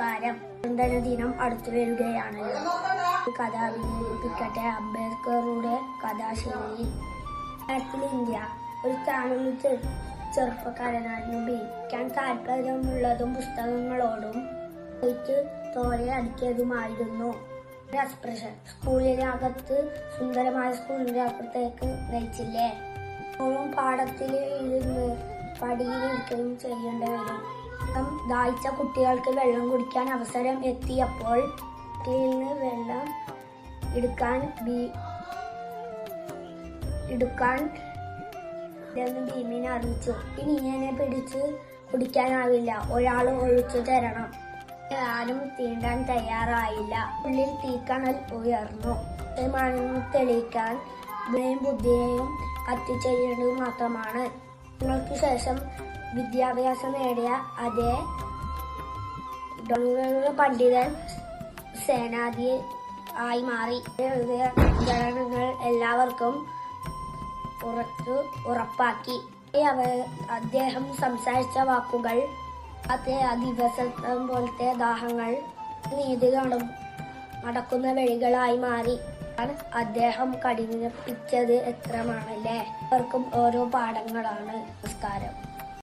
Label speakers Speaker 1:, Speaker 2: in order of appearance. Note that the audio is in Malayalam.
Speaker 1: നമസ്കാരം. സ്വാതന്ത്ര്യ ദിനം അടുത്തു വരികയാണല്ലോ. കഥ അവതരിപ്പിക്കട്ടെ അംബേദ്കറുടെ കഥാശൈലിയിൽ. ഇന്ത്യ ഒരു സ്ഥാനത്ത് ചെറുപ്പക്കാരനായിരുന്നു. ഉപയോഗിക്കാൻ താല്പര്യമുള്ളതും പുസ്തകങ്ങളോടും തോരെ അടുക്കിയതുമായിരുന്നു. എക്സ്പ്രഷൻ സ്കൂളിനകത്ത് സുന്ദരമായ സ്കൂളിന്റെ അപ്പുറത്തേക്ക് നയിച്ചില്ലേ. പാടത്തിൽ ഇരുന്ന് പടിയിലിരിക്കുകയും ചെയ്യേണ്ടി വരും. ദാഹിച്ച കുട്ടികൾക്ക് വെള്ളം കുടിക്കാൻ അവസരം എത്തിയപ്പോൾ നിന്ന് വെള്ളം എടുക്കാൻ ഭീമിനെ അറിയിച്ചു. ഇനി ഇങ്ങനെ പിടിച്ച് കുടിക്കാനാവില്ല, ഒരാൾ ഒഴിച്ചു തരണം. ആരും തീണ്ടാൻ തയ്യാറായില്ല. ഉള്ളിൽ തീക്കണൽ ഉയർന്നു. തെളിയിക്കാൻ ബുദ്ധിയെയും കത്തിച്ചെയ്യേണ്ടത് മാത്രമാണ്. നിങ്ങൾക്ക് ശേഷം വിദ്യാഭ്യാസം നേടിയ അതേ പണ്ഡിതൻ സേനാധി ആയി മാറി. ഘടകങ്ങൾ എല്ലാവർക്കും ഉറപ്പാക്കി. അദ്ദേഹം സംസാരിച്ച വാക്കുകൾ അതേ ദിവസം പോലത്തെ ദാഹങ്ങൾ നീതി നടക്കുന്ന വഴികളായി മാറി. അദ്ദേഹം കഠിനപ്പിച്ചത് എത്രമാണല്ലേ. അവർക്കും ഓരോ പാഠങ്ങളാണ്. നമസ്കാരം.